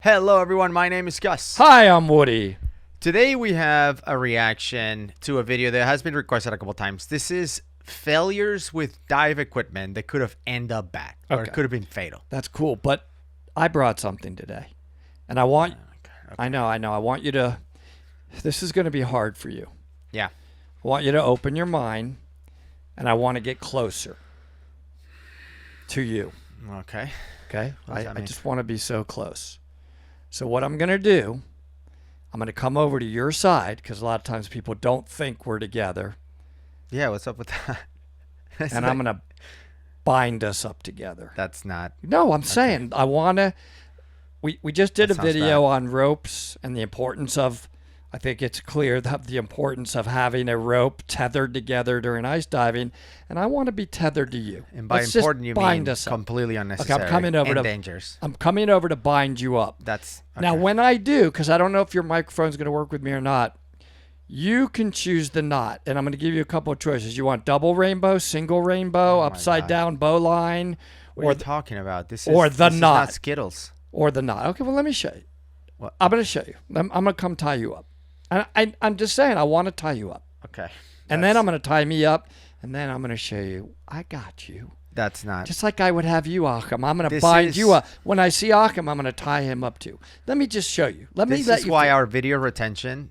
Hello everyone, my name is Gus. Hi, I'm Woody. Today we have a reaction to a video that has been requested a couple times. This is failures with dive equipment that could have ended up bad or it could have been fatal. That's cool, but I brought something today. And I want, I know, I want you to, this is going to be hard for you. Yeah. I want you to open your mind and I want to get closer to you. Okay. Okay? I just want to be so close. So what I'm going to do, I'm going to come over to your side because a lot of times people don't think we're together. Yeah, what's up with that? And I'm going to bind us up together. That's not. No, I'm saying I want to. We just did a video bad. on ropes and the importance of, I think it's clear that the importance of having a rope tethered together during ice diving, and I want to be tethered to you. And by Let's important, you bind mean us up. completely unnecessary Okay, I'm coming over and to dangerous. I'm coming over to bind you up. That's okay. Now, when I do, because I don't know if your microphone's going to work with me or not, you can choose the knot, and I'm going to give you a couple of choices. You want double rainbow, single rainbow, upside down bow line, what are you talking about? This is or the this is knot. not Skittles. Or the knot. Okay, well, let me show you. What? I'm going to show you. I'm going to come tie you up. I'm just saying, I want to tie you up. Okay. And then I'm going to tie me up, and then I'm going to show you, I got you. That's not. Just like I would have you, Achim. I'm going to bind you up. When I see Achim, I'm going to tie him up too. Let me just show you. This is why our video retention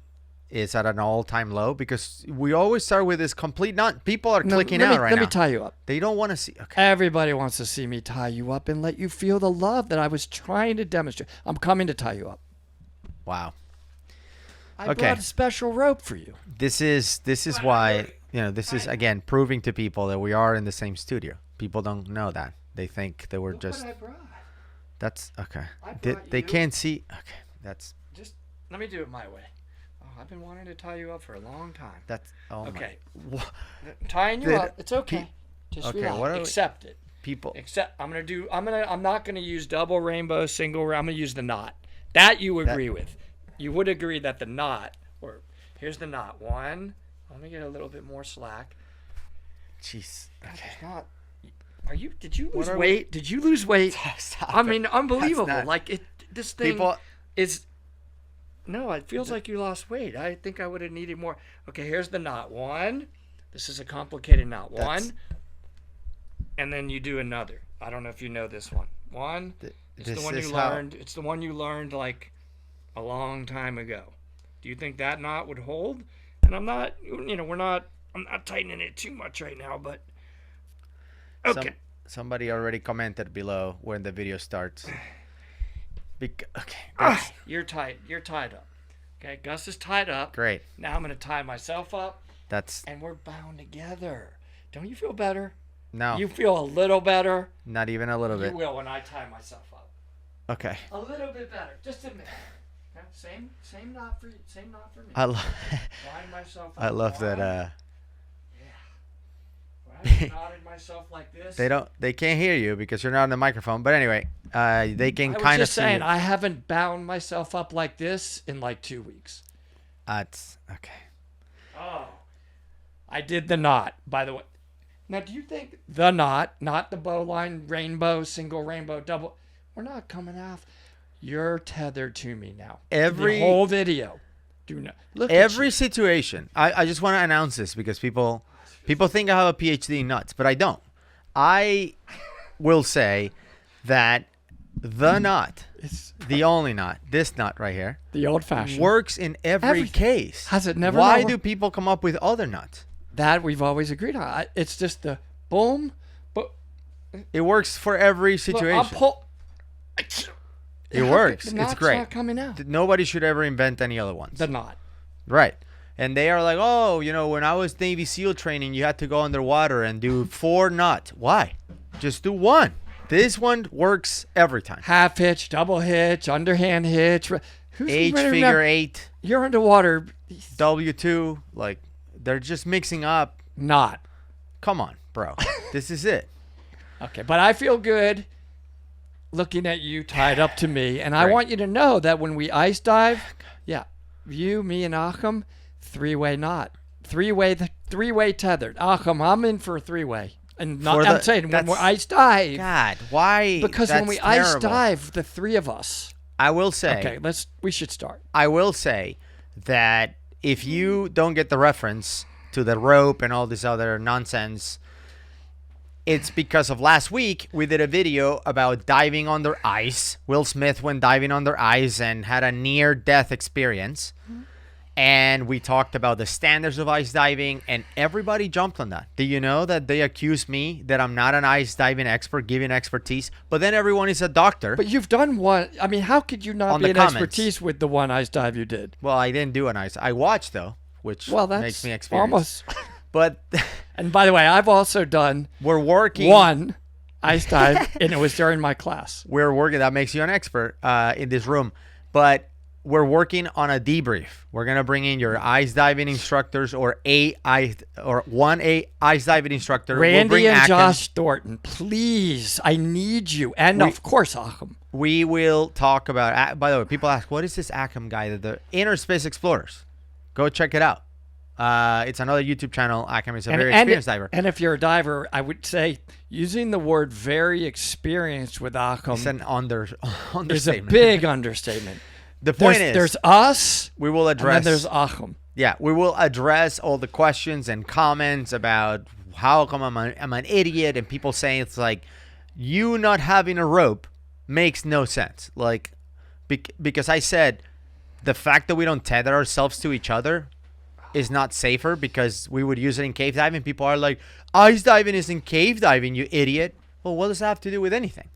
is at an all-time low, because we always start with this complete knot. People are clicking out right now. Let me tie you up. They don't want to see. Okay. Everybody wants to see me tie you up and let you feel the love that I was trying to demonstrate. I'm coming to tie you up. Wow. I brought a special rope for you. This is why, this is again proving to people that we are in the same studio. People don't know that. They think that we're just. What I brought. They can't see. Okay. That's. Just let me do it my way. Oh, I've been wanting to tie you up for a long time. That's. Oh okay. My. Tying you up. It's okay. Just okay. relax. Accept it. People. I'm not gonna use double rainbow, single. I'm gonna use the knot. That you agree with. You would agree that the knot, or here's the knot. One. Let me get a little bit more slack. Jeez. Okay. God, did you lose weight? Did you lose weight? Stop I mean, unbelievable. Not, like this thing people, is. No, it feels like you lost weight. I think I would have needed more. Okay, here's the knot. One. This is a complicated knot. One. And then you do another. I don't know if you know this one. One. It's the one you learned. It's the one you learned like a long time ago. Do you think that knot would hold? And I'm not, I'm not tightening it too much right now, but okay. Somebody already commented below when the video starts. You're tied up. Okay, Gus is tied up. Great. Now I'm going to tie myself up. And we're bound together. Don't you feel better? No. You feel a little better? Not even a little bit. You will when I tie myself up. Okay. A little bit better. Just a minute. Okay? Same knot for you. Same knot for me. Bind myself up. I love that. Yeah. Right? Knotted myself like this. They can't hear you because you're not on the microphone. But anyway, they can kind of see. Saying I haven't bound myself up like this in like 2 weeks. That's okay. Oh, I did the knot, by the way. Now, do you think the knot, not the bow line, rainbow, single rainbow, double? We're not coming off. You're tethered to me now. The whole video. Do not look. Every situation. I just want to announce this because people think I have a PhD in nuts, but I don't. I will say that the knot, the only knot, this knot right here, the old-fashioned, works in every case. Has it never? Why do people come up with other nuts? That we've always agreed on. It's just the boom, but it works for every situation. It works. It's great. Not coming out. Nobody should ever invent any other ones. The knot. Right. And they are like, oh, when I was Navy SEAL training, you had to go underwater and do 4 knots. Why? Just do 1. This one works every time. Half hitch, double hitch, underhand hitch. H figure 8. You're underwater. W2. Like, they're just mixing up. Knot. Come on, bro. This is it. Okay, but I feel good looking at you tied up to me. And I want you to know that when we ice dive, you, me, and Achim, 3-way knot. Three-way tethered. Achim, I'm in for a 3-way. And I'm saying when we ice dive. God, why? Because when we ice dive, the 3 of us I will say. Okay, we should start. I will say that if you don't get the reference to the rope and all this other nonsense, it's because of last week we did a video about diving under ice. Will Smith went diving under ice and had a near-death experience. And we talked about the standards of ice diving, and everybody jumped on that. Do you know that they accuse me that I'm not an ice diving expert, giving expertise, but then everyone is a doctor? But you've done one. I mean, how could you not be an expertise with the one ice dive you did? Well, I didn't do an ice. I watched, though, which makes me experienced. Almost. But and by the way, I've also done one ice dive, and it was during my class. We're working. That makes you an expert in this room. But we're working on a debrief. We're gonna bring in your ice diving instructors or one ice diving instructor. Randy and Josh Thornton, please, I need you, and of course Achim. We will talk about. By the way, people ask, what is this Achim guy? The Inner Space Explorers. Go check it out. It's another YouTube channel. Achim is a very experienced diver. And if you're a diver, I would say using the word "very experienced" with Achim is an understatement. Is a big understatement. The point is, there's us. We will address. And then there's Achim. Yeah, we will address all the questions and comments about how come I'm an idiot, and people saying it's like you not having a rope makes no sense. Like, because I said the fact that we don't tether ourselves to each other is not safer because we would use it in cave diving. People are like, ice diving isn't cave diving, you idiot. Well, what does that have to do with anything?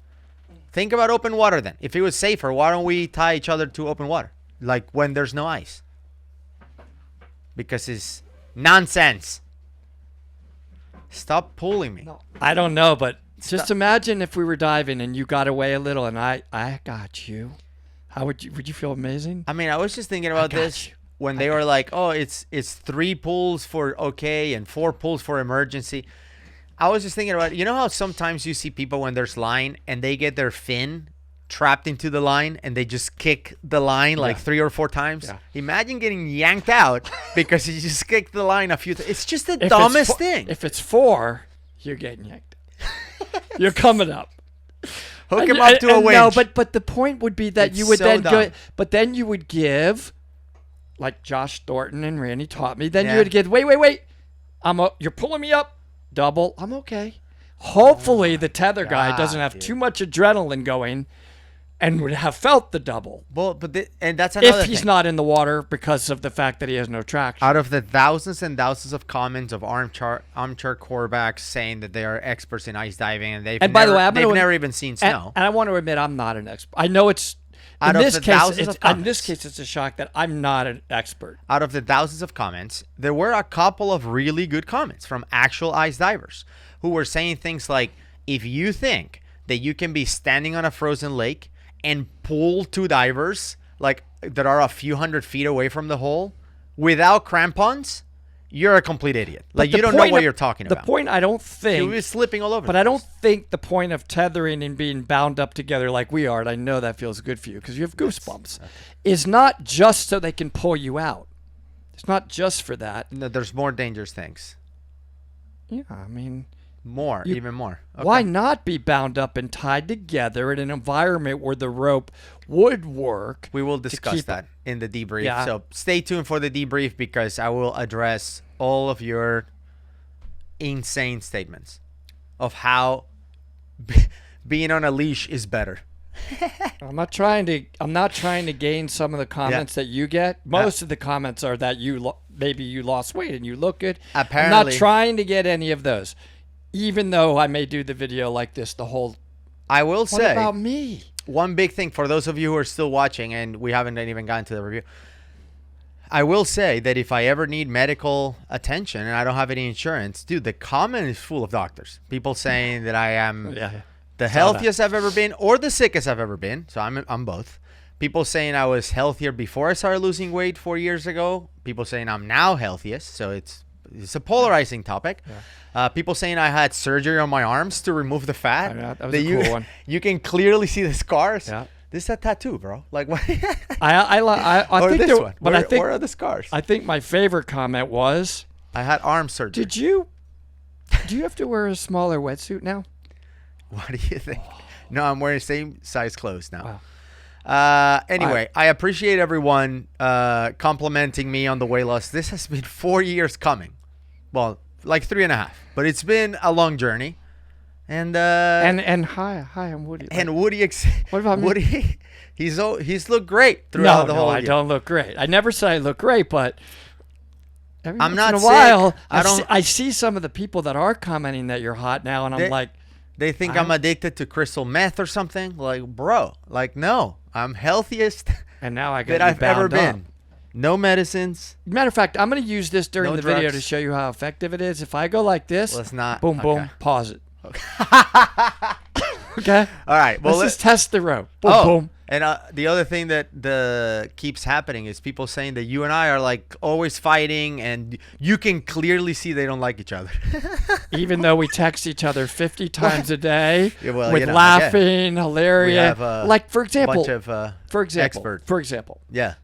Think about open water then. If it was safer, why don't we tie each other to open water? Like when there's no ice. Because it's nonsense. Stop pulling me. No, I don't know, but just imagine if we were diving and you got away a little and I got you. How would you feel amazing? I mean, I was just thinking about this when they were like, oh, it's 3 pulls for okay and 4 pulls for emergency. I was just thinking about, you know how sometimes you see people when there's line and they get their fin trapped into the line and they just kick the line like 3 or 4 times? Yeah. Imagine getting yanked out because you just kicked the line a few times. It's just the dumbest thing. If it's 4, you're getting yanked. You're coming up. Hook him up to a winch. No, but the point would be that you would then go, but then you would give, like Josh Thornton and Randy taught me, then you would give, wait. You're pulling me up. Double. I'm okay. Hopefully the tether guy doesn't have too much adrenaline going and would have felt the double. Well, and that's another if he's thing. Not in the water because of the fact that he has no traction. Out of the thousands and thousands of comments of armchair quarterbacks saying that they are experts in ice diving and they've never even seen snow. And I want to admit I'm not an expert. I know it's in this case it's a shock that I'm not an expert. Out of the thousands of comments, there were a couple of really good comments from actual ice divers who were saying things like, if you think that you can be standing on a frozen lake and pull 2 divers like that are a few hundred feet away from the hole without crampons, you're a complete idiot. Like, you don't know what you're talking about. The point, I don't think... He was slipping all over. But I don't think the point of tethering and being bound up together like we are, and I know that feels good for you because you have goosebumps, is not just so they can pull you out. It's not just for that. No, there's more dangerous things. Yeah, I mean... Even more. Okay. Why not be bound up and tied together in an environment where the rope would work? We will discuss that in the debrief. Yeah. So stay tuned for the debrief because I will address all of your insane statements of how being on a leash is better. I'm not trying to gain some of the comments that you get. Most of the comments are that maybe you lost weight and you look good. Apparently, I'm not trying to get any of those. Even though I may do the video like this the whole... I will say... What about me? One big thing for those of you who are still watching, and we haven't even gotten to the review, I will say that if I ever need medical attention and I don't have any insurance, dude, the comment is full of doctors. People saying that I am the healthiest I've ever been or the sickest I've ever been. So I'm both. People saying I was healthier before I started losing weight 4 years ago. People saying I'm now healthiest. So it's a polarizing topic. Yeah. People saying I had surgery on my arms to remove the fat. That was a cool one. You can clearly see the scars. Yeah. This is a tattoo, bro. Like what? I think this one. Where are the scars? I think my favorite comment was, I had arm surgery. Do you have to wear a smaller wetsuit now? What do you think? No, I'm wearing same size clothes now. Anyway, I appreciate everyone complimenting me on the weight loss. This has been 4 years coming. Well, like 3.5, but it's been a long journey. And hi, I'm Woody. And Woody, what about me? Woody? He's looked great throughout the whole year. I don't look great. I never said I look great, but every I'm once not in a sick. while, I I see some of the people that are commenting that you're hot now, and I'm like, they think I'm addicted to crystal meth or something. Like, bro, like no, I'm healthiest and now I got that I've ever up. been. No medicines. Matter of fact, I'm going to use this during No the video drugs. to show you how effective it is. If I go like this, Let's not. boom, Okay. boom, pause it. Okay. All right. Well, let's just test the rope. Boom, boom. And the other thing that keeps happening is people saying that you and I are like always fighting, and you can clearly see they don't like each other. Even though we text each other 50 times a day Yeah, well, with you know, laughing, hilarious. we have like for example, bunch of experts. For example, Yeah.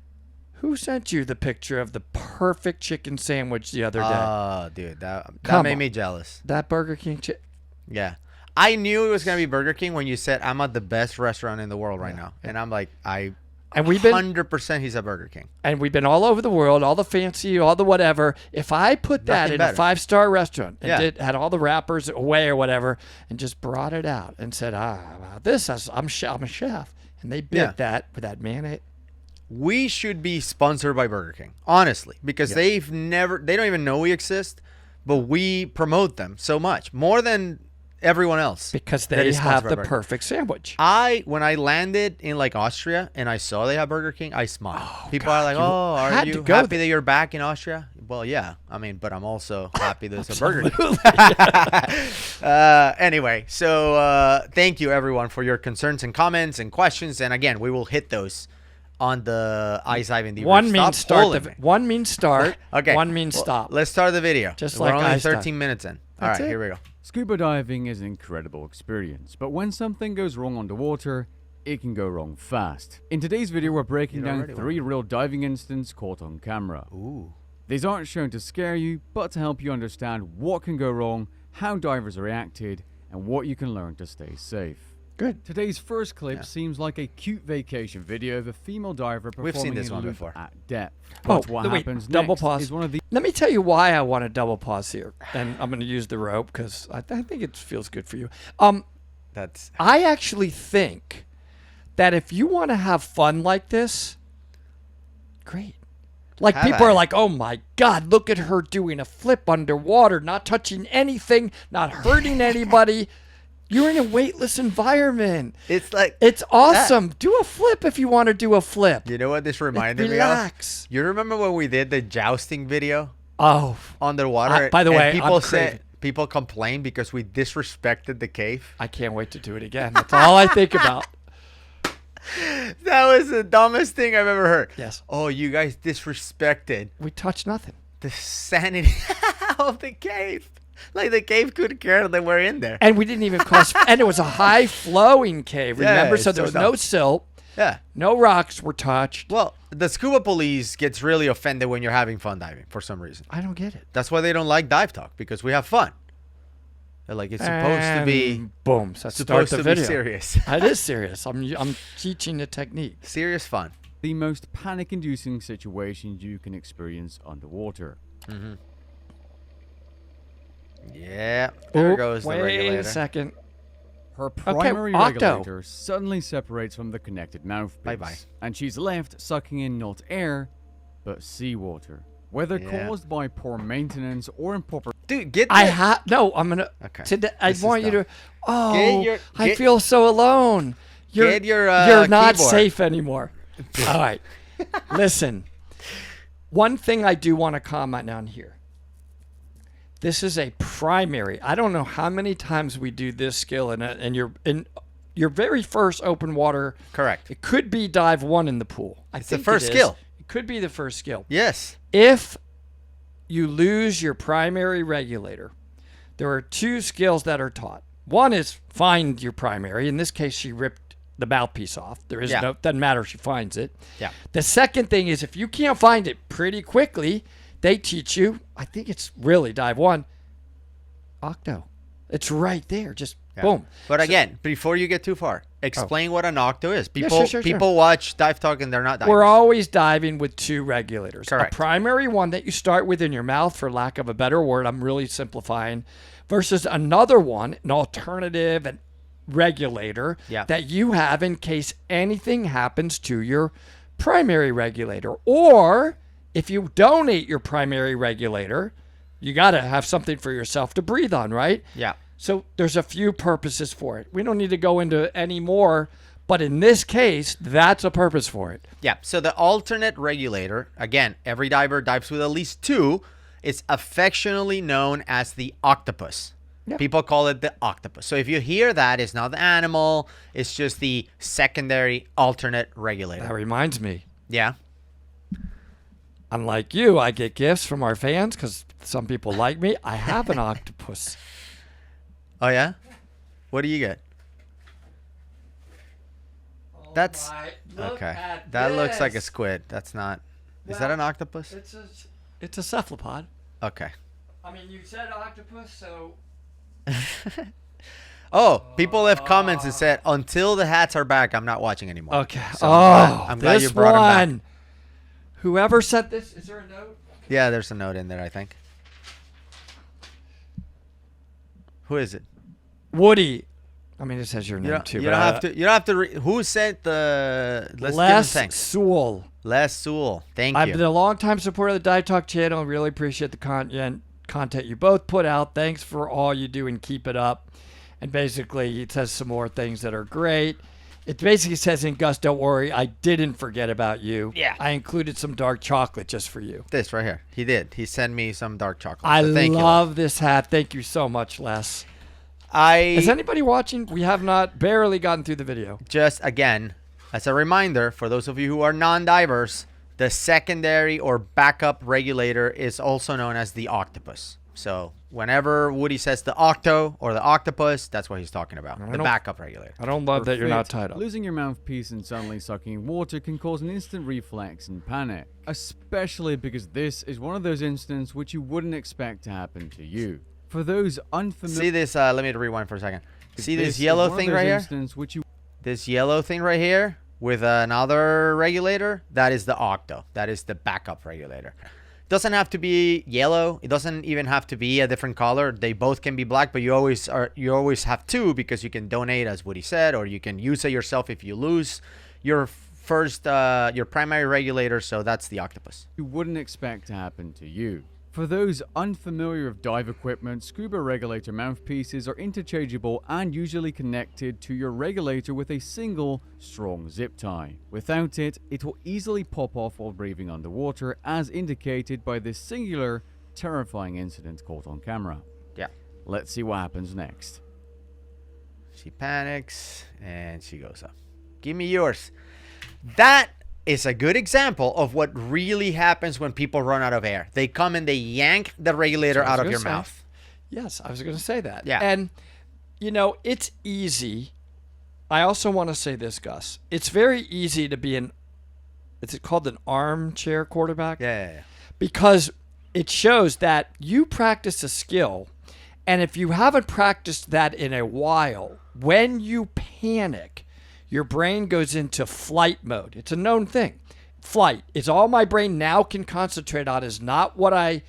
who sent you the picture of the perfect chicken sandwich the other day? Oh, dude, that Come made on. me jealous. That Burger King Yeah. I knew it was gonna be Burger King when you said I'm at the best restaurant in the world right now, and I'm like, and we've been 100% he's at Burger King. And we've been all over the world, all the fancy, all the whatever. If I put that Nothing in better. a 5-star restaurant and Yeah. had all the wrappers away or whatever, and just brought it out and said, this I'm a chef, and they bid Yeah. that with that mayonnaise. We should be sponsored by Burger King, honestly, because they don't even know we exist, but we promote them so much more than everyone else Because that they is sponsored have by the Burger King. perfect sandwich. When I landed in like Austria and I saw they have Burger King, I smiled. People God, are like, you "Oh, are had you to go happy there." that you're back in Austria?" Well, yeah. I mean, but I'm also happy there's a Burger King. Anyway, so thank you everyone for your concerns and comments and questions. And again, we will hit those on the Ice Ivan debrief. One means Stop start. pulling me. One means start. Okay. One means Well, stop. Let's start the video. Just We're like only Ice Time. 13 minutes in. All That's right, it. here we go. Scuba diving is an incredible experience, but when something goes wrong underwater, it can go wrong fast. In today's video, we're breaking It down already 3 real diving incidents caught on camera. Ooh. These aren't shown to scare you, but to help you understand what can go wrong, how divers reacted, and what you can learn to stay safe. Good. Today's first clip seems like a cute vacation video of a female diver We've seen performing this a one loop before. at depth. But what wait, happens double next pause. is one of the Let me tell you why I want to double pause here, and I'm going to use the rope because I think it feels good for you. That's I actually think that if you want to have fun like this, great. Like Have people at are it. like, oh my God, look at her doing a flip underwater, not touching anything, not hurting anybody. You're in a weightless environment. it's like It's awesome. Do a flip if you want to do a flip. you know what this reminded Relax. me of? You remember when we did the jousting video Oh, underwater? by the and way, people I'm craving. people complained because we disrespected the cave. I can't wait to do it again. That's all I think about. That was the dumbest thing I've ever heard. Yes. Oh, you guys disrespected We touch nothing. the sanity of the cave. Like the cave couldn't care that we're in there. And we didn't even cross. And it was a high flowing cave, Yeah, remember? it's So there so was no dumb. silt, Yeah. no rocks were touched. Well, the scuba police gets really offended when you're having fun diving for some reason. I don't get it. That's why they don't like dive talk, because we have fun. They're like, it's supposed to be And boom. So start supposed the to video. be serious. It is serious. I'm teaching the technique. Serious fun. most panic-inducing situations you can experience underwater. Yeah. There Oop, goes the wait regulator. a second. Her primary Octo. regulator suddenly separates from the connected mouthpiece. Bye-bye. And she's left sucking in not air, but seawater. Whether Yeah. caused by poor maintenance or improper Dude, get I the- have no. I'm gonna. Okay. Today, I This is want you dumb. to. Oh, I get- feel so alone. You're Get your, you're not keyboard. safe anymore. All right, listen. One thing I do want to comment on here. This is a primary. I don't know how many times we do this skill and you're in your very first open water. Correct. It could be dive 1 in the pool. It's the think first it is. skill. It could be the first skill. Yes. If you lose your primary regulator, there are 2 skills that are taught. One is find your primary. In this case, she ripped the mouthpiece off. There is Yeah. doesn't matter if she finds it. Yeah. The second thing is if you can't find it pretty quickly, they teach you, I think it's really dive 1, octo. It's right there. Just Yeah. Boom. But again, before you get too far, explain what an octo is. Yeah, People sure. people watch Dive Talk and they're not divers. We're always diving with two regulators. Correct. A primary one that you start with in your mouth, for lack of a better word, I'm really simplifying, versus another one, an alternative and regulator that you have in case anything happens to your primary regulator. Or if you donate your primary regulator, you got to have something for yourself to breathe on, right? Yeah. So there's a few purposes for it. We don't need to go into any more, but in this case, that's a purpose for it. Yeah. So the alternate regulator, again, every diver dives with at least two. It's affectionately known as the octopus. Yep. People call it the octopus. So if you hear that, it's not the animal. It's just the secondary alternate regulator. That reminds me. Yeah. Unlike you, I get gifts from our fans because some people like me. I have an octopus. Oh, yeah? What do you get? That's okay. That looks like a squid. That's not. Is that an octopus? It's a cephalopod. Okay. I mean, you said octopus, so. Oh, people left comments and said, until the hats are back, I'm not watching anymore. Okay. So I'm glad you brought them back. Whoever sent this, is there a note? Yeah, there's a note in there, I think. Who is it? Woody. I mean, it says your name too. You don't have to. You don't have to. Who sent the? Let's give him Les thanks. Sewell. Les Sewell. Thank I've you. been a long-time supporter of the Dive Talk channel and really appreciate the content you both put out. Thanks for all you do and keep it up. And basically, it says some more things that are great. It basically says in Gus, don't worry, I didn't forget about you. Yeah. I included some dark chocolate just for you. This right here. He did. He sent me some dark chocolate. I So thank you. love this hat. Thank you so much, Les. Is Is anybody watching? We have not barely gotten through the video. just, again, as a reminder, for those of you who are non-divers, the secondary or backup regulator is also known as the octopus. So whenever Woody says the octo or the octopus, that's what he's talking about. The backup regulator. I don't love that you're not Fit. tied up. Losing your mouthpiece and suddenly sucking water can cause an instant reflex and panic, especially because this is one of those instances which you wouldn't expect to happen to you. For those unfamiliar, See this? Let me rewind for a second. See this yellow thing right here? This yellow thing right here with another regulator? That is the octo. That is the backup regulator. Doesn't have to be yellow. It doesn't even have to be a different color. They both can be black, but you always have two because you can donate, as Woody said, or you can use it yourself if you lose your your primary regulator. So that's the octopus. you wouldn't expect to happen to you. For those unfamiliar with dive equipment, scuba regulator mouthpieces are interchangeable and usually connected to your regulator with a single, strong zip tie. Without it, it will easily pop off while breathing underwater, as indicated by this singular, terrifying incident caught on camera. Yeah. Let's see what happens next. She panics and she goes up. Give me yours. That is a good example of what really happens when people run out of air. They come and they yank the regulator out of your mouth. Yes, I was going to say that. Yeah. And, you know, it's easy. I also want to say this, Gus. It's very easy to be it's called an armchair quarterback. Yeah. Because it shows that you practice a skill, and if you haven't practiced that in a while, when you panic, your brain goes into flight mode. It's a known thing. Flight. It's all my brain now can concentrate on is not what I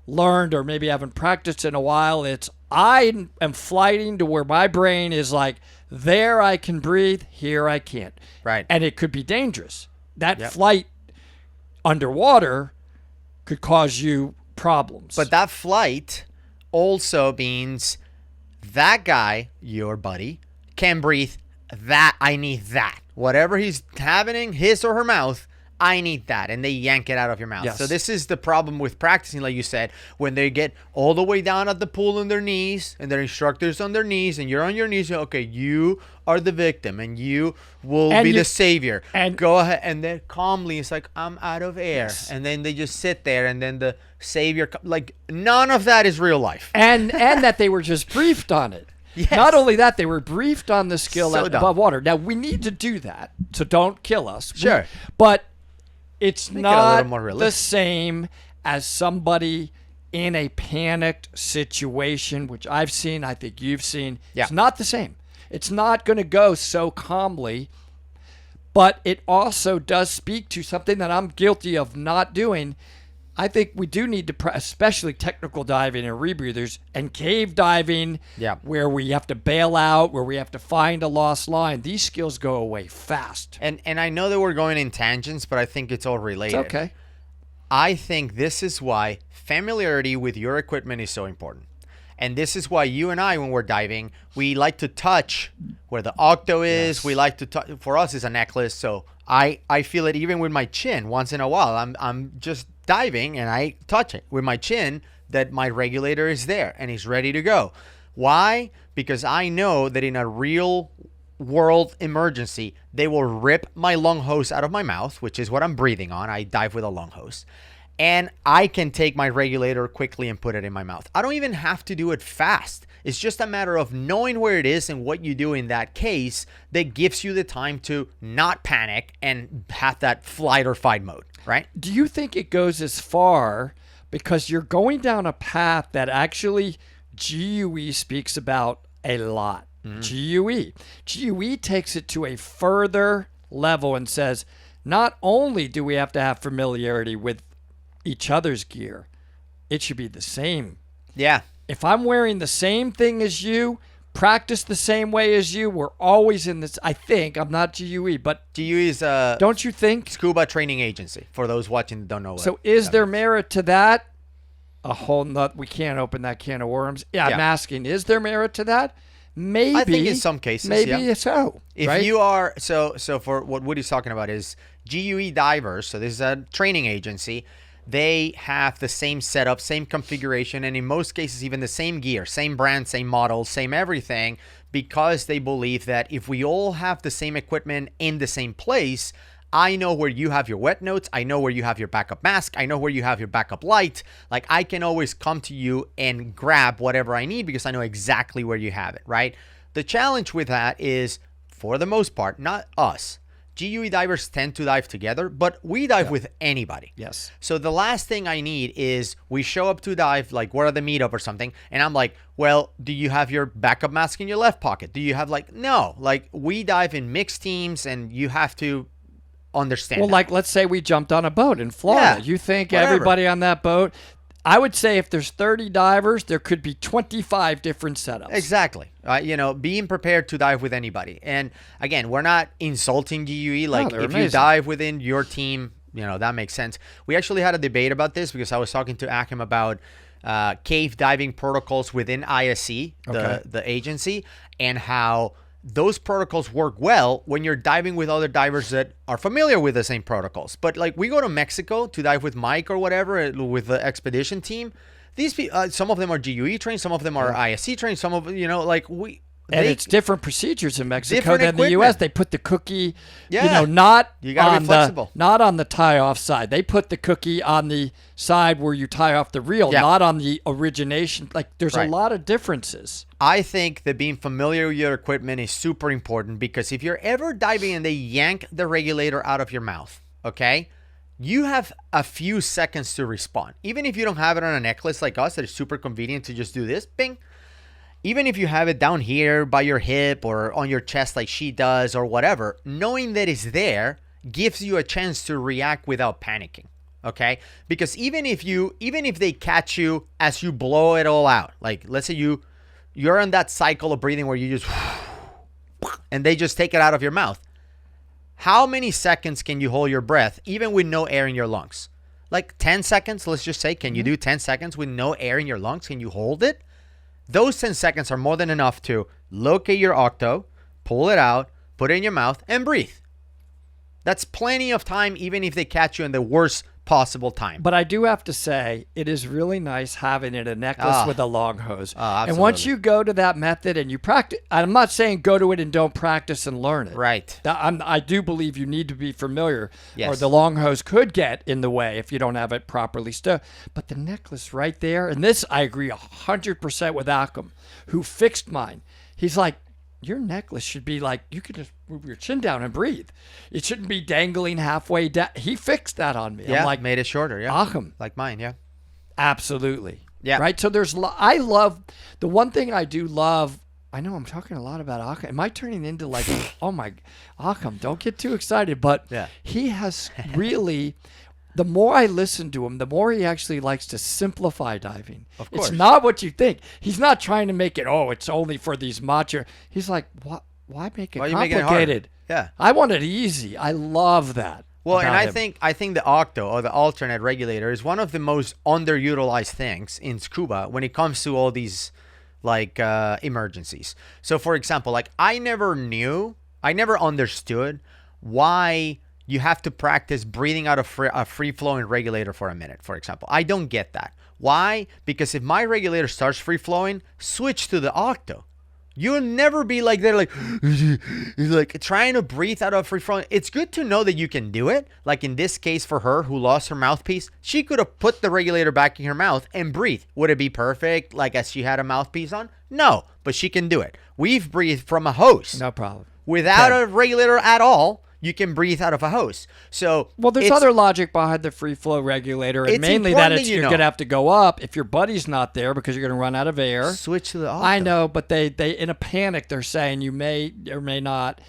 learned or maybe haven't practiced in a while. It's I am flighting to where my brain is like, there I can breathe, here I can't. Right. And it could be dangerous. That flight underwater could cause you problems. But that flight also means that guy, your buddy, can breathe. That I need that. Whatever he's having, his or her mouth, I need that. And they yank it out of your mouth. Yes. So this is the problem with practicing, like you said, when they get all the way down at the pool on their knees and their instructor's on their knees and you're on your knees. Okay, you are the victim and you will be the savior. And go ahead. And then calmly, it's like, I'm out of air. Yes. And then they just sit there and then the savior, like none of that is real life. And that they were just briefed on it. Yes. Not only that, they were briefed on the skill above water. Now, we need to do that, so don't kill us. Sure. But it's Make not it the same as somebody in a panicked situation, which I've seen, I think you've seen, Yeah. it's not the same. It's not going to go so calmly, but it also does speak to something that I'm guilty of not doing. I think we do need to, especially technical diving and rebreathers and cave diving, Yeah. where we have to bail out, where we have to find a lost line. These skills go away fast. And I know that we're going in tangents, but I think it's all related. It's okay. I think this is why familiarity with your equipment is so important. And this is why you and I, when we're diving, we like to touch where the octo is. Yes. We like to touch. For us, it's a necklace. So I feel it even with my chin. Once in a while, I'm just diving and I touch it with my chin that my regulator is there and he's ready to go. Why? Because I know that in a real world emergency, they will rip my lung hose out of my mouth, which is what I'm breathing on. I dive with a lung hose. And I can take my regulator quickly and put it in my mouth. I don't even have to do it fast. It's just a matter of knowing where it is and what you do in that case that gives you the time to not panic and have that flight or fight mode, right? Do you think it goes as far because you're going down a path that actually GUE speaks about a lot? GUE takes it to a further level and says, not only do we have to have familiarity with each other's gear, it should be the same. Yeah. If I'm wearing the same thing as you, practice the same way as you, we're always in this. I think, I'm not GUE, but GUE is a don't you think? scuba training agency for those watching that don't know. So is there merit to that? A whole nut. We can't open that can of worms. Yeah, I'm Yeah. asking, is there merit to that? Maybe. I think in some cases, maybe yeah. so. If right? you are so for what Woody's talking about is GUE divers. So this is a training agency. They have the same setup, same configuration, and in most cases even the same gear, same brand, same model, same everything, because they believe that if we all have the same equipment in the same place, I know where you have your wet notes, I know where you have your backup mask, I know where you have your backup light. Like I can always come to you and grab whatever I need because I know exactly where you have it, right? The challenge with that is, for the most part, not us. GUE divers tend to dive together, but we dive with anybody. Yes. So the last thing I need is we show up to dive, like we're at the meetup or something, and I'm like, well, do you have your backup mask in your left pocket? Do you have no, like we dive in mixed teams and you have to understand. Well, that. like let's say we jumped on a boat in Florida. Yeah, You think whatever. everybody on that boat, I would say if there's 30 divers, there could be 25 different setups. Exactly. Being prepared to dive with anybody. And again, we're not insulting GUE. Like they're if you amazing. dive within your team, that makes sense. We actually had a debate about this because I was talking to Akim about cave diving protocols within ISC, the agency, and how those protocols work well when you're diving with other divers that are familiar with the same protocols. But like we go to Mexico to dive with Mike or whatever with the expedition team. These people, some of them are GUE trained, some of them are ISC trained, some of And it's different procedures in Mexico Different than the equipment. U.S. They put the cookie, Yeah. not You gotta be on flexible. not on the tie-off side. They put the cookie on the side where you tie off the reel, Yeah. not on the origination. Like there's Right. a lot of differences. I think that being familiar with your equipment is super important because if you're ever diving and they yank the regulator out of your mouth, okay, you have a few seconds to respond. Even if you don't have it on a necklace like us, that is super convenient to just do this, bing. Even if you have it down here by your hip or on your chest like she does or whatever, knowing that it's there gives you a chance to react without panicking. Okay? Because even if they catch you as you blow it all out, like let's say you're in that cycle of breathing where you just and they just take it out of your mouth. How many seconds can you hold your breath even with no air in your lungs? Like 10 seconds, let's just say. Can you do 10 seconds with no air in your lungs? Can you hold it? Those 10 seconds are more than enough to locate your octo, pull it out, put it in your mouth, and breathe. That's plenty of time even if they catch you in the worst possible time. But I do have to say, it is really nice having it a necklace with a long hose. And once absolutely. you go to that method and you practice, I'm not saying go to it and don't practice and learn it. Right. I do believe you need to be familiar, or Yes. the long hose could get in the way if you don't have it properly stowed. But the necklace right there, and this I agree 100% with Akim, who fixed mine. He's like, your necklace should be like, you can just move your chin down and breathe. It shouldn't be dangling halfway down. He fixed that on me. Yeah, I'm like, made it shorter. Yeah. Akim, Like mine, yeah. absolutely. Yeah. Right. So I love the one thing I do love. I know I'm talking a lot about Occam. Am I turning into like, oh my, Occam? Don't get too excited. But Yeah. he has really. The more I listen to him, the more he actually likes to simplify diving. Of course. It's not what you think. He's not trying to make it, it's only for these macho. He's like, what? Why make it Why are you making it complicated? Yeah. I want it easy. I love that. Well, and about him. I think the octo or the alternate regulator is one of the most underutilized things in scuba when it comes to all these like emergencies. So for example, like I never understood why you have to practice breathing out of a free-flowing regulator for a minute, for example. I don't get that. Why? Because if my regulator starts free-flowing, switch to the octo. You'll never be like they're like trying to breathe out of free flowing. It's good to know that you can do it. Like in this case for her who lost her mouthpiece, she could have put the regulator back in her mouth and breathe. Would it be perfect like as she had a mouthpiece on? No, but she can do it. We've breathed from a hose. No problem. Without a regulator at all, you can breathe out of a hose. So there's other logic behind the free flow regulator, and It's mainly that important that you you're know. going to have to go up if your buddy's not there because you're going to run out of air. Switch to the octo. I know, but they in a panic they're saying you may or may not.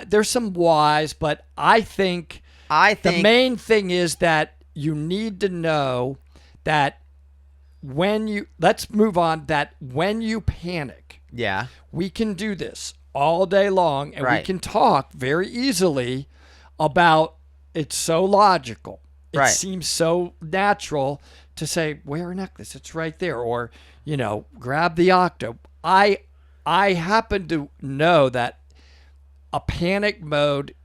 There's some whys, but I think the main thing is that you need to know that when you panic, Yeah. we can do this all day long, and we Right. can talk very easily about it's so logical. It Right. seems so natural to say, wear a necklace, it's right there, or, grab the octo. I happen to know that a panic mode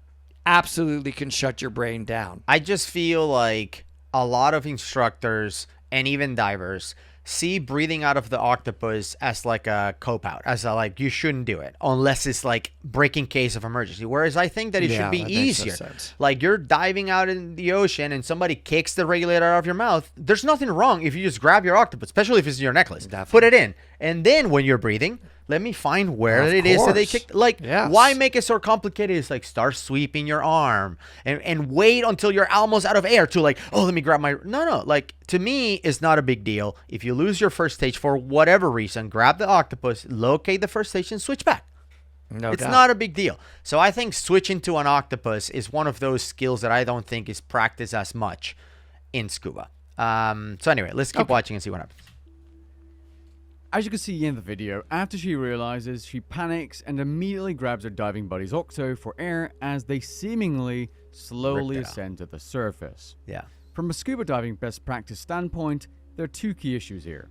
absolutely can shut your brain down. I just feel like a lot of instructors and even divers see breathing out of the octopus as like a cope out, as a like you shouldn't do it unless it's like breaking case of emergency. Whereas I think that it should be that makes no easier. sense. Like you're diving out in the ocean and somebody kicks the regulator out of your mouth. There's nothing wrong if you just grab your octopus, especially if it's your necklace. Definitely. Put it in, and then when you're breathing, let me find where Of it is that they course. kicked. Like, Yes. why make it so complicated? It's like start sweeping your arm and wait until you're almost out of air to like, let me grab my. No. Like, to me, it's not a big deal. If you lose your first stage for whatever reason, grab the octopus, locate the first stage, and switch back. No It's doubt. not a big deal. So I think switching to an octopus is one of those skills that I don't think is practiced as much in scuba. So anyway, let's keep watching and see what happens. As you can see in the video, after she realizes, she panics and immediately grabs her diving buddy's octo for air as they seemingly slowly Rip it out. ascend to the surface. Yeah. From a scuba diving best practice standpoint, there are two key issues here.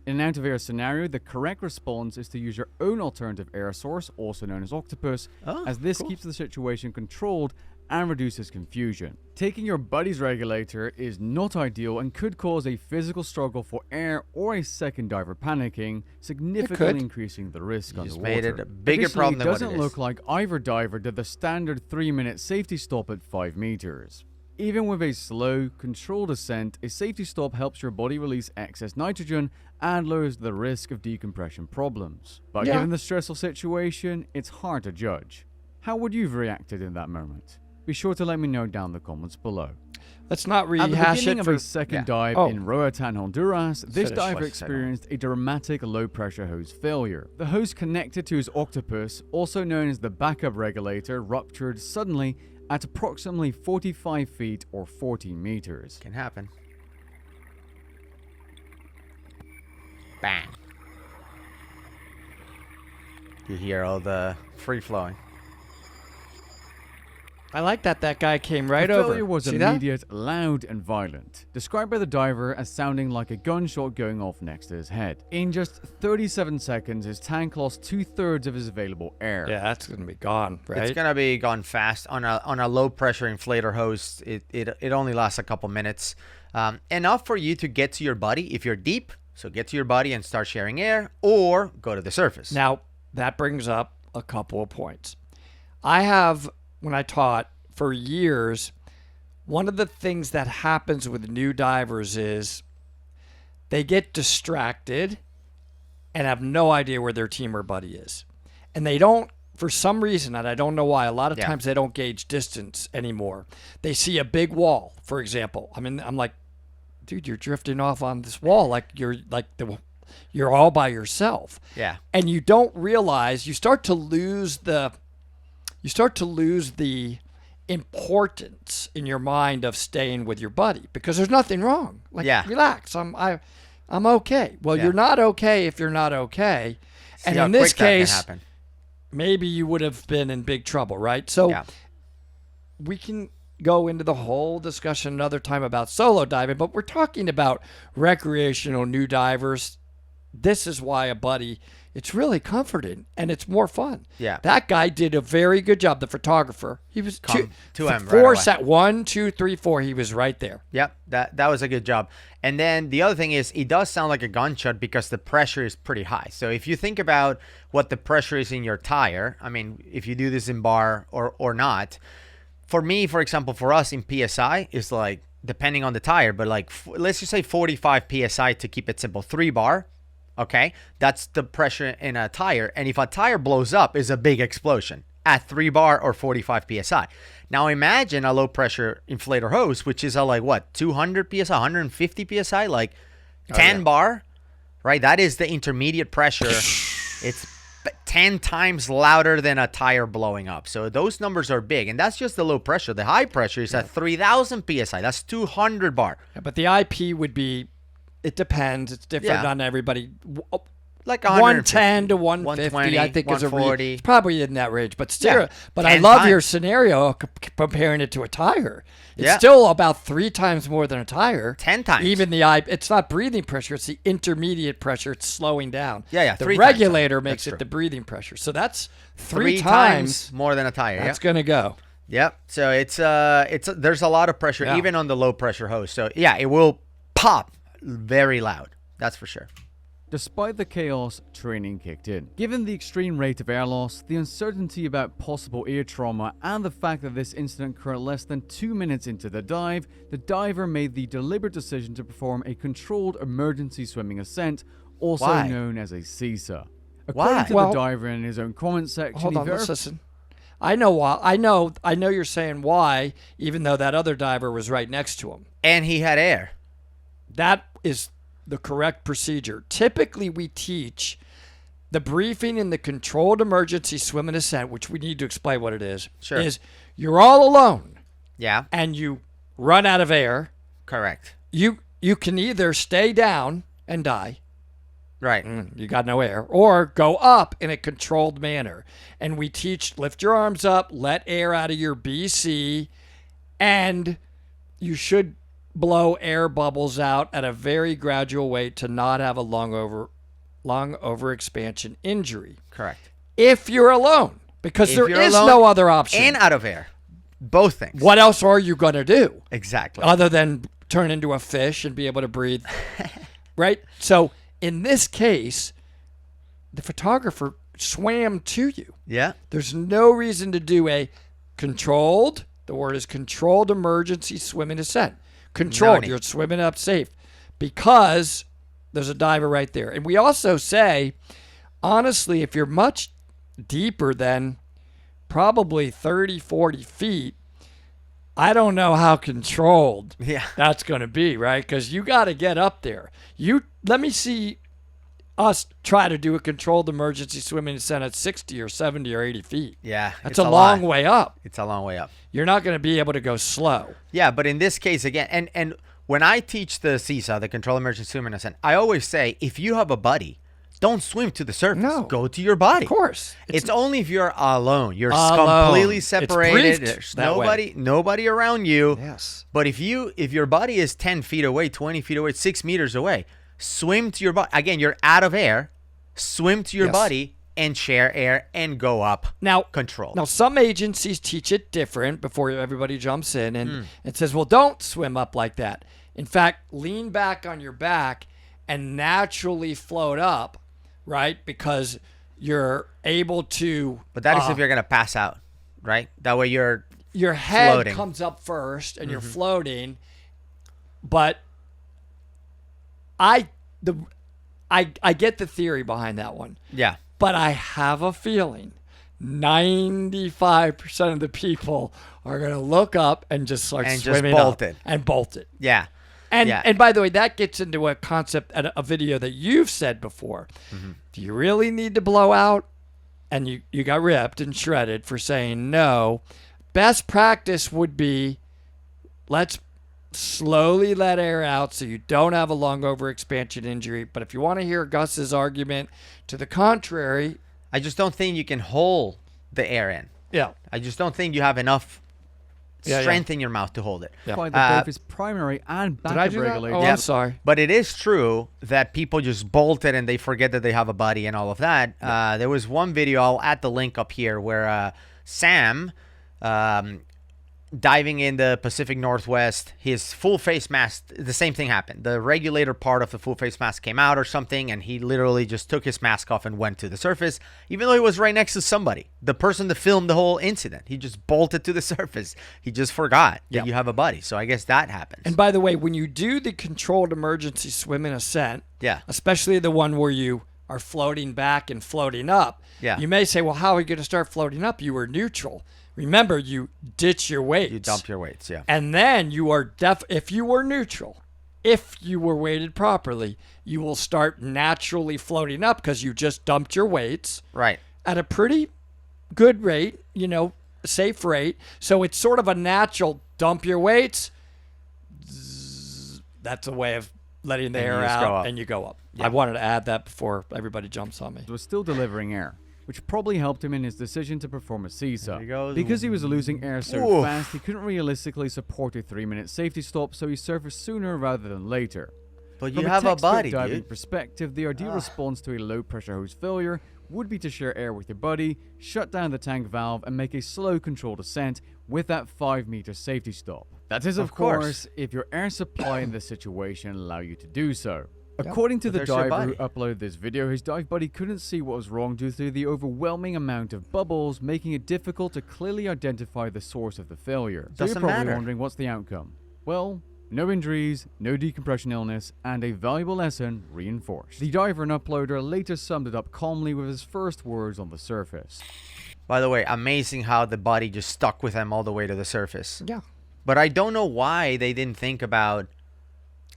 In an out-of-air scenario, the correct response is to use your own alternative air source, also known as octopus, as this keeps the situation controlled and reduces confusion. Taking your buddy's regulator is not ideal and could cause a physical struggle for air or a second diver panicking, significantly increasing the risk You just underwater. made it a bigger Additionally, problem than what it doesn't it is. look like either diver did the standard 3-minute safety stop at 5 meters. Even with a slow, controlled ascent, a safety stop helps your body release excess nitrogen and lowers the risk of decompression problems. But Yeah. given the stressful situation, it's hard to judge. How would you have reacted in that moment? Be sure to let me know down in the comments below. Let's not At the rehash beginning it of for a second Yeah. dive Oh. in Roatan, Honduras, this Finish diver what I said. experienced a dramatic low-pressure hose failure. The hose connected to his octopus, also known as the backup regulator, ruptured suddenly at approximately 45 feet or 40 meters. Can happen. Bang. You hear all the free flowing. I like that guy came right the over. failure was See that? immediate, loud, and violent, described by the diver as sounding like a gunshot going off next to his head. In just 37 seconds, his tank lost 2/3 of his available air. Yeah, that's gonna be gone, right? It's gonna be gone fast on a low pressure inflator hose. It only lasts a couple minutes, enough for you to get to your buddy if you're deep. So get to your buddy and start sharing air, or go to the surface. Now, that brings up a couple of points. I have, when I taught for years, one of the things that happens with new divers is they get distracted and have no idea where their team or buddy is. And they don't, for some reason, and I don't know why, a lot of Yeah. times they don't gauge distance anymore. They see a big wall, for example. I mean, I'm like, dude, you're drifting off on this wall like you're all by yourself. Yeah. And you don't realize you start to lose the importance in your mind of staying with your buddy because there's nothing wrong. Like, Yeah. relax. I'm okay. Well, Yeah. you're not okay if you're not okay. See And how in this quick that can case, happen. maybe you would have been in big trouble, right? So Yeah. we can go into the whole discussion another time about solo diving, but we're talking about recreational new divers. This is why a buddy, it's really comforting and it's more fun. Yeah. That guy did a very good job, the photographer. He was Come to him right four away. set 1, 2, 3, 4. He was right there. Yep, that was a good job. And then the other thing is, it does sound like a gunshot because the pressure is pretty high. So if you think about what the pressure is in your tire, I mean, if you do this in bar or not, for me, for example, for us in PSI, is like, depending on the tire, but like, let's just say 45 PSI to keep it simple, 3 bar. Okay, that's the pressure in a tire. And if a tire blows up, is a big explosion at 3 bar or 45 PSI. Now imagine a low pressure inflator hose, which is a like what, 200 PSI, 150 PSI, like 10 bar, right? That is the intermediate pressure. It's 10 times louder than a tire blowing up. So those numbers are big. And that's just the low pressure. The high pressure is at 3,000 PSI. That's 200 bar. Yeah, but the IP would be, it depends. It's different Yeah. on everybody. Like 110 to 150, 120, I think is a 140. it's probably in that range. But still, Yeah, but I 10 love your times. scenario comparing it to a tire. It's Yeah. still about 3 times more than a tire. 10 times. Even it's not breathing pressure. It's the intermediate pressure. It's slowing down. Yeah, The 3 times. regulator makes That's it true. the breathing pressure. So that's 3 times. times more than a tire. That's Yep. gonna go. Yep. So it's there's a lot of pressure Yeah. even on the low pressure hose. So yeah, it will pop very loud. That's for sure. Despite the chaos, training kicked in. Given the extreme rate of air loss, the uncertainty about possible ear trauma, and the fact that this incident occurred less than 2 minutes into the dive, the diver made the deliberate decision to perform a controlled emergency swimming ascent, also Why? known as a CSA. Why? According to Well, the diver in his own comment section, Hold he on, let's verified listen. I know why. I know you're saying why, even though that other diver was right next to him. And he had air. That is the correct procedure. Typically, we teach the briefing in the controlled emergency swim and ascent, which we need to explain what it is. Sure. Is you're all alone Yeah. and you run out of air. Correct. You can either stay down and die. Right. You got no air, or go up in a controlled manner. And we teach lift your arms up, let air out of your BC, and you should blow air bubbles out at a very gradual rate to not have a lung over expansion injury. Correct. If you're alone, because If there you're is alone no other option. And out of air. Both things. What else are you going to do Exactly. other than turn into a fish and be able to breathe? Right? So in this case, the photographer swam to you. Yeah. There's no reason to do a controlled, the word is controlled emergency swim and ascent. Controlled, need. you're swimming up safe because there's a diver right there. And we also say, honestly, if you're much deeper than probably 30, 40 feet, I don't know how controlled Yeah. that's going to be, right? Because you got to get up there. Let me see us try to do a controlled emergency swimming ascent at 60 or 70 or 80 feet. Yeah. That's it's a long lot. way up. It's a long way up. You're not going to be able to go slow. Yeah, but in this case again, and when I teach the CSA, the control emergency swim and ascent, I always say if you have a buddy, don't swim to the surface. No. Go to your buddy. Of course. It's only if you're alone. You're Alone. completely It's separated. briefed There's that way. nobody around you. Yes. But if your buddy is 10 feet away, 20 feet away, 6 meters away, swim to your buddy. Again, you're out of air. Swim to your Yes. buddy and share air and go up. Now, Control. Now, some agencies teach it different before everybody jumps in and says, well, don't swim up like that. In fact, lean back on your back and naturally float up, right? Because you're able to. But that is if you're going to pass out, right? That way your head floating. comes up first and you're floating. But I get the theory behind that one. Yeah. But I have a feeling 95% of the people are going to look up and just start And just swimming bolt up it. and bolt it. Yeah. And by the way, that gets into a concept, a video that you've said before. Do you really need to blow out? And you got ripped and shredded for saying no. Best practice would be, let's slowly let air out so you don't have a lung overexpansion injury. But if you want to hear Gus's argument to the contrary, I just don't think you can hold the air in. Yeah. I just don't think you have enough strength in your mouth to hold it. Both his primary and backup regulator. Oh, I'm sorry. But it is true that people just bolt it and they forget that they have a buddy and all of that. There was one video, I'll add the link up here, where Sam, diving in the Pacific Northwest, his full face mask, the same thing happened. The regulator part of the full face mask came out or something, and he literally just took his mask off and went to the surface, even though he was right next to somebody. The person that filmed the whole incident, he just bolted to the surface. He just forgot that you have a buddy. So I guess that happens. And by the way, when you do the controlled emergency swim and ascent, especially the one where you are floating back and floating up, you may say, well, how are you going to start floating up? You were neutral. Remember, you ditch your weights. You dump your weights, And then you are if you were neutral, if you were weighted properly, you will start naturally floating up because you just dumped your weights. Right. At a pretty good rate, safe rate. So it's sort of a natural dump your weights. That's a way of letting the air out and you go up. I wanted to add that before everybody jumps on me. Was still delivering air, which probably helped him in his decision to perform a seesaw. Because he was losing air so fast, he couldn't realistically support a 3-minute safety stop, so he surfaced sooner rather than later. But you have a buddy, From a diving dude. perspective, the ideal response to a low-pressure hose failure would be to share air with your buddy, shut down the tank valve, and make a slow, controlled ascent with that 5-meter safety stop. That is, of course, if your air supply in this situation allow you to do so. According to the diver who uploaded this video, his dive buddy couldn't see what was wrong due to the overwhelming amount of bubbles, making it difficult to clearly identify the source of the failure. So you're probably wondering, what's the outcome? Well, no injuries, no decompression illness, and a valuable lesson reinforced. The diver and uploader later summed it up calmly with his first words on the surface. By the way, amazing how the buddy just stuck with him all the way to the surface. Yeah. But I don't know why they didn't think about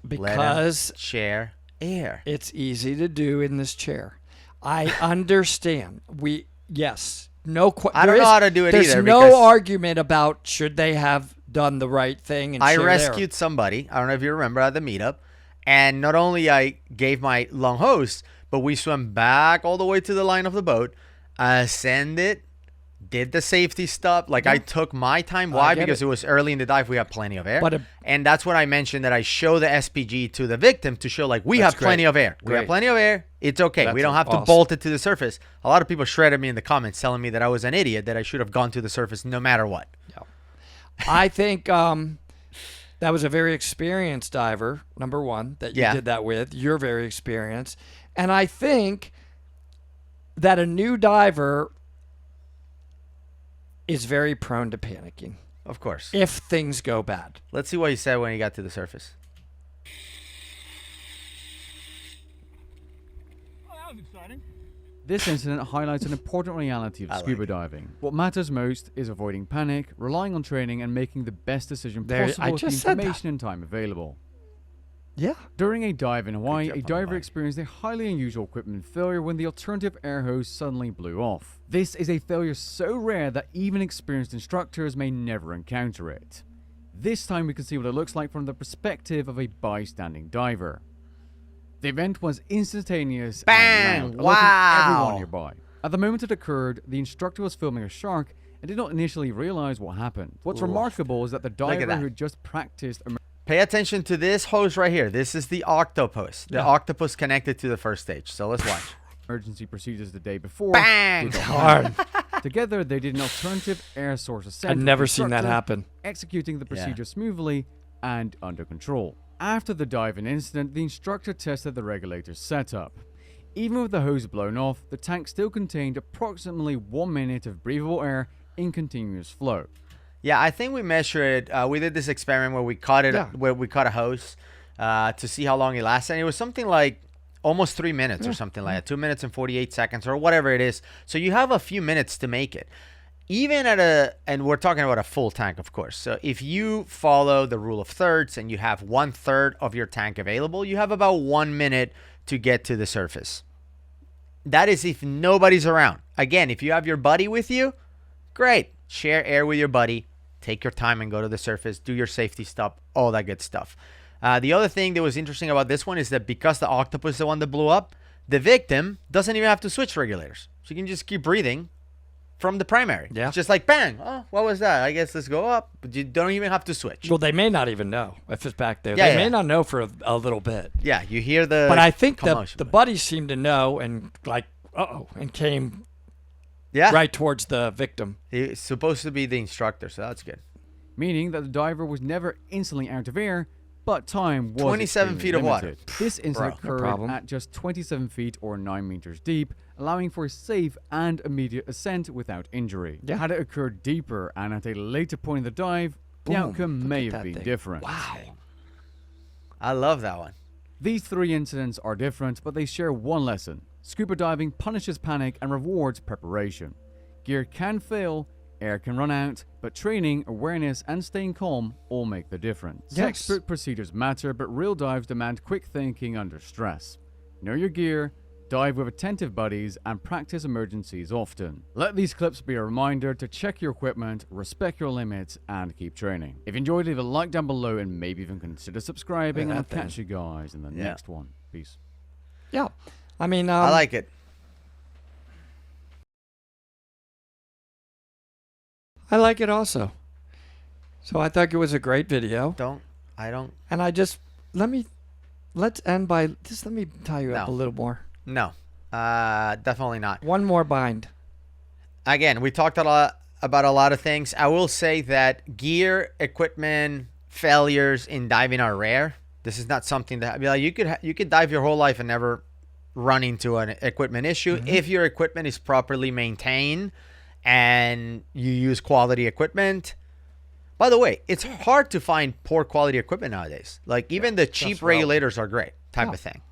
because share air. It's easy to do in this chair. I understand. I don't know how to do it either. There's no argument about should they have done the right thing. And I rescued somebody. I don't know if you remember at the meetup. And not only I gave my long hose, but we swam back all the way to the line of the boat, ascended, did the safety stuff. I took my time. Why? Because it was early in the dive. We have plenty of air. And that's when I mentioned that I show the SPG to the victim to show we have plenty of air. We have plenty of air. It's okay. We don't have to bolt it to the surface. A lot of people shredded me in the comments telling me that I was an idiot, that I should have gone to the surface no matter what. Yeah. I think that was a very experienced diver, number one, that you did that with. You're very experienced. And I think that a new diver is very prone to panicking. Of course. If things go bad. Let's see what he said when he got to the surface. Oh, that was exciting. This incident highlights an important reality of scuba diving. What matters most is avoiding panic, relying on training, and making the best decision possible with the information and time available. Yeah. During a dive in Hawaii, a diver experienced a highly unusual equipment failure when the alternative air hose suddenly blew off. This is a failure so rare that even experienced instructors may never encounter it. This time we can see what it looks like from the perspective of a bystanding diver. The event was instantaneous and loud, alerting everyone nearby. At the moment it occurred, the instructor was filming a shark and did not initially realize what happened. What's remarkable is that the diver who had just practiced... Pay attention to this hose right here. This is the octopus. The octopus connected to the first stage. So let's watch. Emergency procedures the day before. Bang! Hard. Together, they did an alternative air source ascent. I've never seen that happen. Executing the procedure smoothly and under control. After the dive-in incident, the instructor tested the regulator setup. Even with the hose blown off, the tank still contained approximately 1 minute of breathable air in continuous flow. Yeah, I think we measured it. We did this experiment where we cut it, where we cut a hose to see how long it lasted. And it was something like almost 3 minutes or something like that, 2 minutes and 48 seconds or whatever it is. So you have a few minutes to make it. even and we're talking about a full tank, of course. So if you follow the rule of thirds and you have 1/3 of your tank available, you have about 1 minute to get to the surface. That is if nobody's around. Again, if you have your buddy with you, great. Share air with your buddy. Take your time and go to the surface. Do your safety stop, all that good stuff. The other thing that was interesting about this one is that because the octopus is the one that blew up, the victim doesn't even have to switch regulators. She can just keep breathing from the primary. Yeah. It's just like, bang. Oh, what was that? I guess let's go up. But you don't even have to switch. Well, they may not even know if it's back there. Yeah, They may yeah. not know for a little bit. Yeah, you hear the But I think commotion, the but- buddies seemed to know and like, and came yeah. right towards the victim. He's supposed to be the instructor, so that's good. Meaning that the diver was never instantly out of air, but time was 27 extremely feet of water. limited. This incident Bro, no occurred problem. at just 27 feet or 9 meters deep, allowing for a safe and immediate ascent without injury. Yeah. Had it occurred deeper and at a later point in the dive, the Boom. outcome Look may at have that been thing. different. Wow. I love that one. These three incidents are different, but they share one lesson. Scuba diving punishes panic and rewards preparation. Gear can fail, air can run out, but training, awareness, and staying calm all make the difference. Yes. Textbook procedures matter, but real dives demand quick thinking under stress. Know your gear, dive with attentive buddies, and practice emergencies often. Let these clips be a reminder to check your equipment, respect your limits, and keep training. If you enjoyed, leave a like down below and maybe even consider subscribing, and I'll that thing. catch you guys in the next one. Peace. Yeah. I mean, I like it. I like it also. So I thought it was a great video. I don't. And let's end by just let me tie you up a No. little more. No. Definitely not. One more bind. Again, we talked about a lot of things. I will say that gear, equipment, failures in diving are rare. This is not something that you could dive your whole life and never run into an equipment issue if your equipment is properly maintained and you use quality equipment. By the way, it's hard to find poor quality equipment nowadays. Like even the cheap just right. regulators are great type of thing.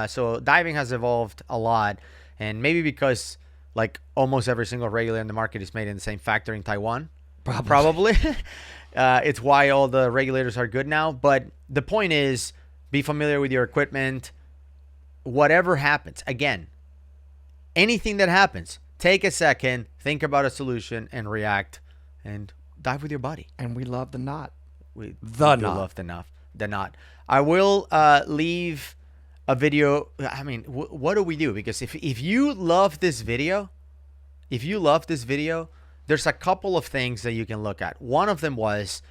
So diving has evolved a lot, and maybe because like almost every single regulator in the market is made in the same factory in Taiwan. Probably. It's why all the regulators are good now. But the point is, be familiar with your equipment. Whatever happens, again, anything that happens, take a second, think about a solution, and react, and dive with your buddy. And we love the knot. We The do knot. love the knot. I will leave a video. I mean, what do we do? Because if you love this video, there's a couple of things that you can look at. One of them was,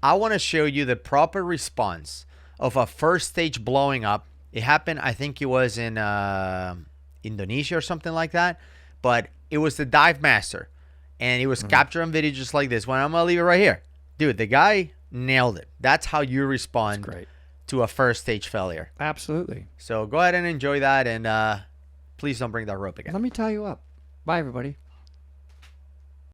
I want to show you the proper response of a first stage blowing up. It happened, I think it was in Indonesia or something like that. But it was the dive master. And it was captured on video just like this one. I'm going to leave it right here. Dude, the guy nailed it. That's how you respond Great. to a first stage failure. Absolutely. So go ahead and enjoy that. And please don't bring that rope again. Let me tie you up. Bye, everybody.